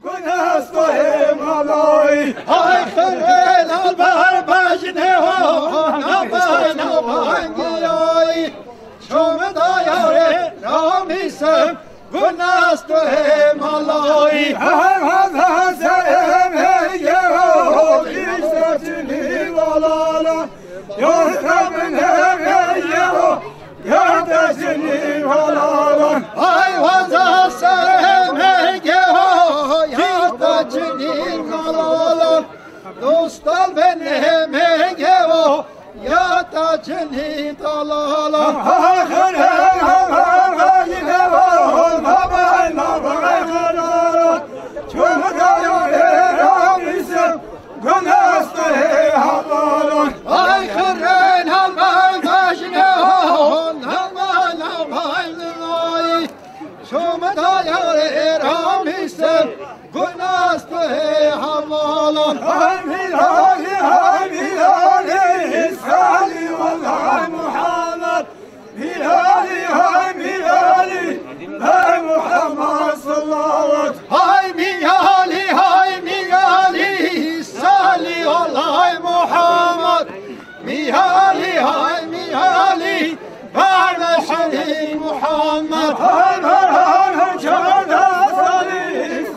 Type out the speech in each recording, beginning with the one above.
گناستوی مالای های خرین البر بجنه ها نبانگیای چوم دایاره رامیسم گناستوی مالای هم سرم هیگه ها بیشترینی والالا یارتمن هیگه ها یارتشینی والالا های وزا سرم هیگه ها یارتشینی والالا دوستال بنه هیگه ها یارتشینی دلالا آخر هم هیگه ها نبای چون دایاره رامیسم گناستوی حلالان ای خرین هلمن بجنه ها نبای شوم دایاره رامیسم گناستوی حلالان میلالی سالی والله محمد میلالی محمد صلی الله های میالی سالی والله محمد میالی بر شریف محمد هم چند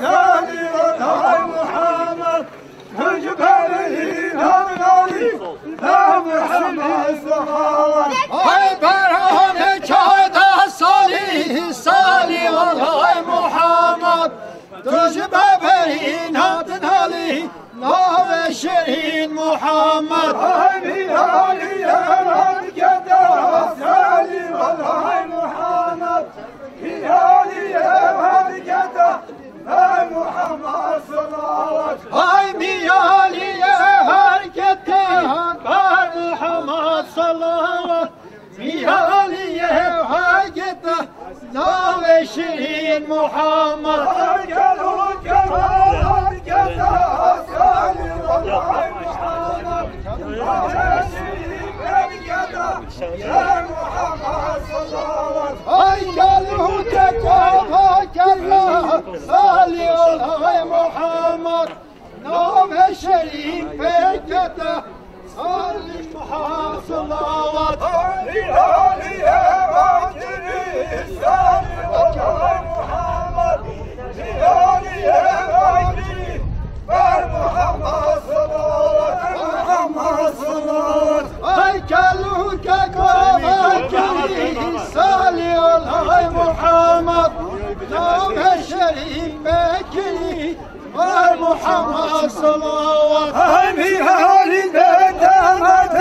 سالی والله محمد جبريل هنالي محمد صلی الله های برهان چهارده سالی والله محمد دوش ببرین هاتنالی نام شیرین محمد میلالی هنگده سالی والله محمد میلالی هنگده محمد صلی الله های میالی هرکتان بر محمد صلی الله میالی هرکتان نام شیرین محمد ای گلو تکاها کلا سالی الله محمد نام شریف کتا سالی محمد صلوات میلالی واجری سالی والله محمد میلالی واجری بر محمد صلوات محمد صلوات ای گلو تکاها کلا سالی الله محمد نام شریف کلی بر محمد صلوات میلالی بدمت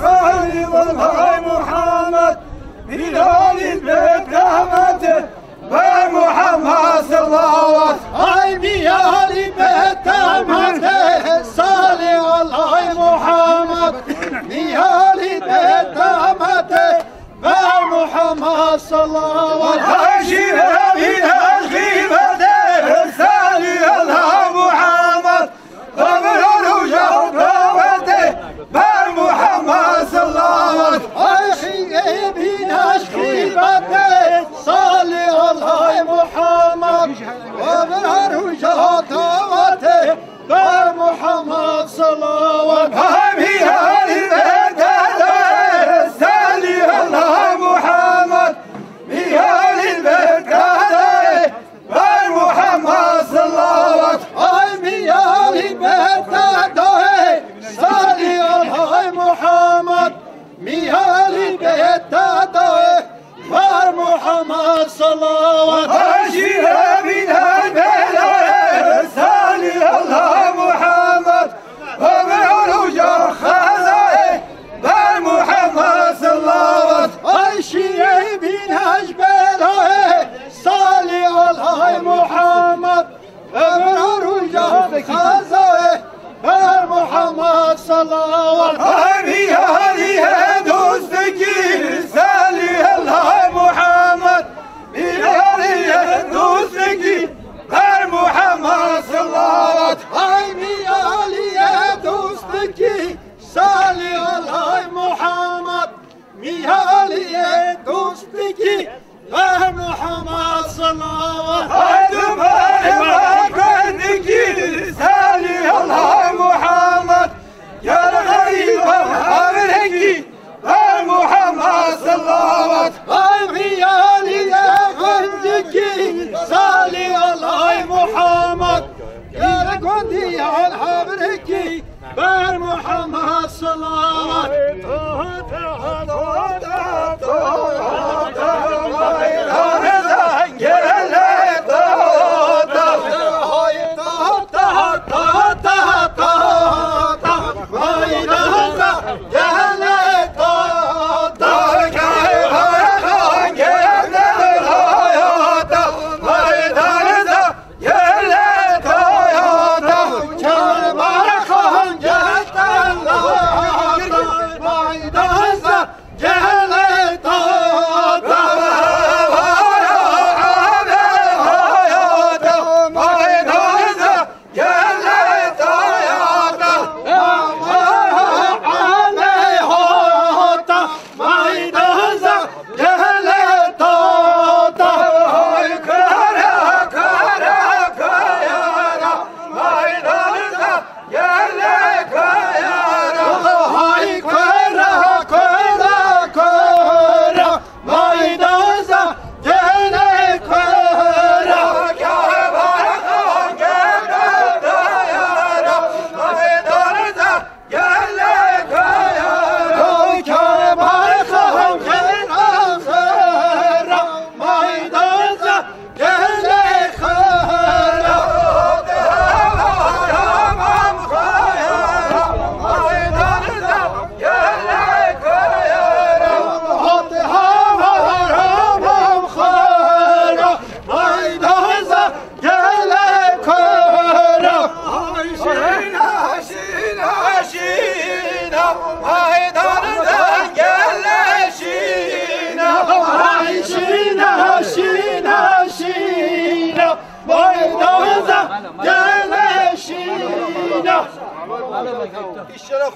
سالی والله محمد میلالی بدمت بر محمد صلوات ای میالی بدمت سالی الله محمد میالی بدمت بر محمد صلوات عاشر من الغيبة سالي الله محمد قبر وجهه بر محمد صلى الله ای بینش خیبت سالی الله محمد و بر روجاتات بر محمد صلوات میلالی بدمت سالی الله محمد میلالی بدمت بر محمد صلی الله ای میالی بدمت سالی الله محمد میالی بدمت بر محمد صلوات عاشر من البلاد سالي الله محمد وبعروج خزائه بر محمد صلى الله ای شیعه بینش بلاه سالی الله محمد و بر روجات خزائه بر محمد صلوات میالی دوستگی سالی الله محمد میالی دوستگی بر محمد صلی الله ای میالی دوستگی سالی الله محمد میالی دوستگی بر محمد صلوات دوباره بر محمد صلوات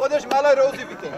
خودش مالای روزی بیده